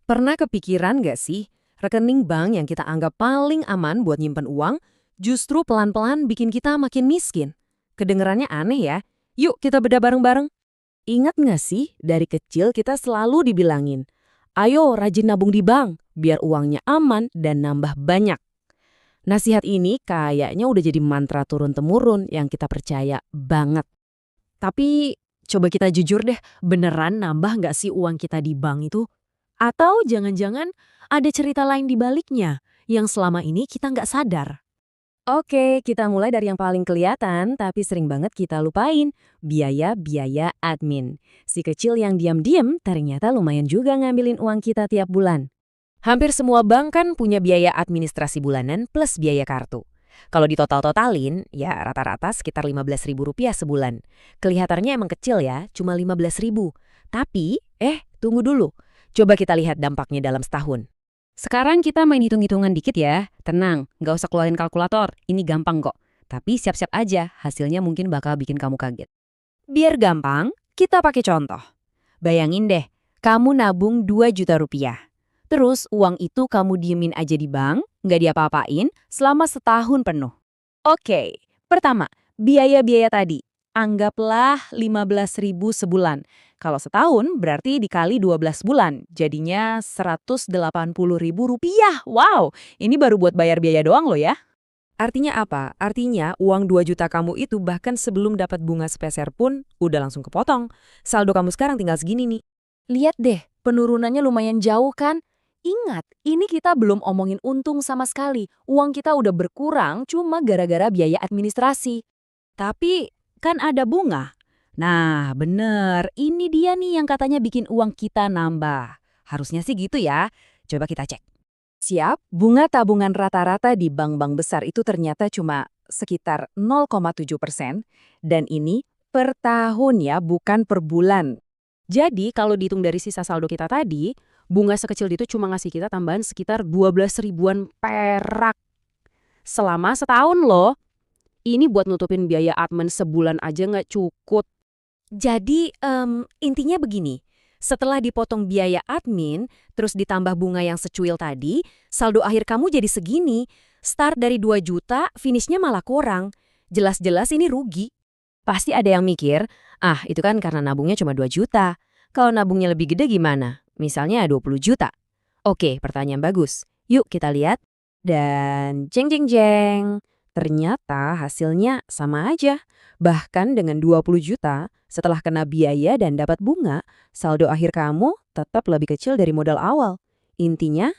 Pernah kepikiran nggak sih, rekening bank yang kita anggap paling aman buat nyimpen uang, justru pelan-pelan bikin kita makin miskin? Kedengerannya aneh ya? Yuk kita bedah bareng-bareng. Ingat nggak sih, dari kecil kita selalu dibilangin, ayo rajin nabung di bank, biar uangnya aman dan nambah banyak. Nasihat ini kayaknya udah jadi mantra turun-temurun yang kita percaya banget. Tapi coba kita jujur deh, beneran nambah nggak sih uang kita di bank itu? Atau jangan-jangan ada cerita lain di baliknya yang selama ini kita nggak sadar? Oke, kita mulai dari yang paling kelihatan tapi sering banget kita lupain. Biaya-biaya admin. Si kecil yang diam-diam ternyata lumayan juga ngambilin uang kita tiap bulan. Hampir semua bank kan punya biaya administrasi bulanan plus biaya kartu. Kalau ditotal-totalin, ya rata-rata sekitar Rp15.000 sebulan. Kelihatannya emang kecil ya, cuma 15.000. Tapi, tunggu dulu. Coba kita lihat dampaknya dalam setahun. Sekarang kita main hitung-hitungan dikit ya. Tenang, nggak usah keluarin kalkulator. Ini gampang kok. Tapi siap-siap aja, hasilnya mungkin bakal bikin kamu kaget. Biar gampang, kita pakai contoh. Bayangin deh, kamu nabung 2 juta rupiah. Terus uang itu kamu diemin aja di bank, nggak diapa-apain, selama setahun penuh. Oke, pertama, biaya-biaya tadi. Anggaplah 15.000 sebulan. Kalau setahun berarti dikali 12 bulan, jadinya Rp180.000. Wow, ini baru buat bayar biaya doang loh ya. Artinya apa? Artinya uang 2 juta kamu itu bahkan sebelum dapat bunga sepeser pun udah langsung kepotong. Saldo kamu sekarang tinggal segini nih. Lihat deh, penurunannya lumayan jauh kan? Ingat, ini kita belum omongin untung sama sekali. Uang kita udah berkurang cuma gara-gara biaya administrasi. Tapi kan ada bunga. Nah, bener. Ini dia nih yang katanya bikin uang kita nambah. Harusnya sih gitu ya. Coba kita cek. Siap, bunga tabungan rata-rata di bank-bank besar itu ternyata cuma sekitar 0,7%. Dan ini per tahun ya, bukan per bulan. Jadi kalau dihitung dari sisa saldo kita tadi, bunga sekecil itu cuma ngasih kita tambahan sekitar 12 ribuan perak. Selama setahun loh. Ini buat nutupin biaya admin sebulan aja nggak cukup. Jadi intinya begini, setelah dipotong biaya admin, terus ditambah bunga yang secuil tadi, saldo akhir kamu jadi segini. Start dari 2 juta, finishnya malah kurang. Jelas-jelas ini rugi. Pasti ada yang mikir, itu kan karena nabungnya cuma 2 juta. Kalau nabungnya lebih gede gimana? Misalnya 20 juta. Oke, pertanyaan bagus. Yuk kita lihat. Dan jeng jeng jeng. Ternyata hasilnya sama aja. Bahkan dengan 20 juta, setelah kena biaya dan dapat bunga, saldo akhir kamu tetap lebih kecil dari modal awal. Intinya,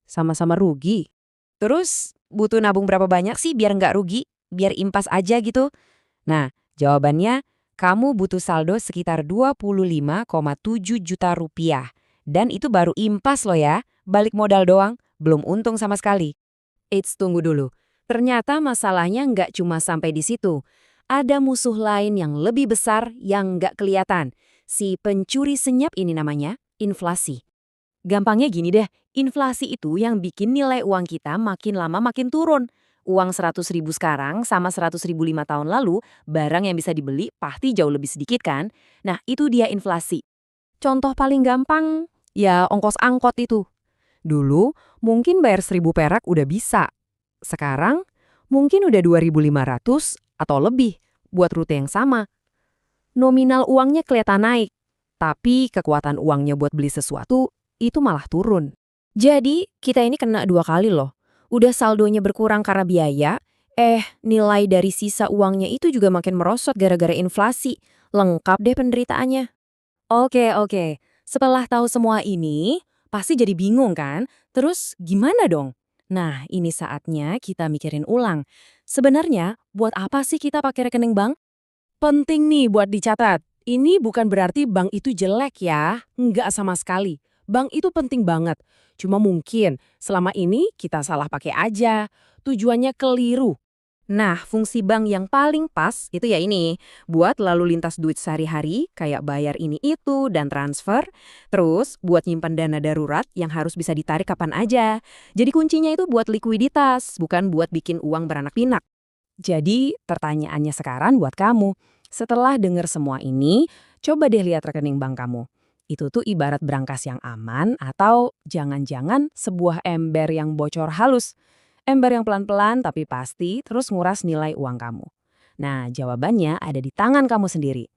sama-sama rugi. Terus, butuh nabung berapa banyak sih biar nggak rugi? Biar impas aja gitu? Nah, jawabannya, kamu butuh saldo sekitar 25,7 juta rupiah. Dan itu baru impas loh ya, balik modal doang, belum untung sama sekali. Eits, tunggu dulu. Ternyata masalahnya nggak cuma sampai di situ. Ada musuh lain yang lebih besar yang nggak kelihatan. Si pencuri senyap ini namanya inflasi. Gampangnya gini deh, inflasi itu yang bikin nilai uang kita makin lama makin turun. Uang 100.000 sekarang sama 100.000 5 tahun lalu, barang yang bisa dibeli pasti jauh lebih sedikit kan? Nah, itu dia inflasi. Contoh paling gampang, ya ongkos angkot itu. Dulu, mungkin bayar 1.000 perak udah bisa. Sekarang, mungkin udah 2.500 atau lebih buat rute yang sama. Nominal uangnya kelihatan naik, tapi kekuatan uangnya buat beli sesuatu itu malah turun. Jadi, kita ini kena 2 kali loh. Udah saldonya berkurang karena biaya, nilai dari sisa uangnya itu juga makin merosot gara-gara inflasi. Lengkap deh penderitaannya. Oke. Setelah tahu semua ini, pasti jadi bingung kan? Terus gimana dong? Nah, ini saatnya kita mikirin ulang. Sebenarnya, buat apa sih kita pakai rekening bank? Penting nih buat dicatat. Ini bukan berarti bank itu jelek ya. Nggak sama sekali. Bank itu penting banget. Cuma mungkin selama ini kita salah pakai aja. Tujuannya keliru. Nah, fungsi bank yang paling pas itu ya ini, buat lalu lintas duit sehari-hari, kayak bayar ini itu dan transfer, terus buat nyimpan dana darurat yang harus bisa ditarik kapan aja. Jadi kuncinya itu buat likuiditas, bukan buat bikin uang beranak pinak. Jadi pertanyaannya sekarang buat kamu, setelah dengar semua ini, coba deh lihat rekening bank kamu. Itu tuh ibarat brankas yang aman atau jangan-jangan sebuah ember yang bocor halus. Ember yang pelan-pelan tapi pasti terus nguras nilai uang kamu. Nah, jawabannya ada di tangan kamu sendiri.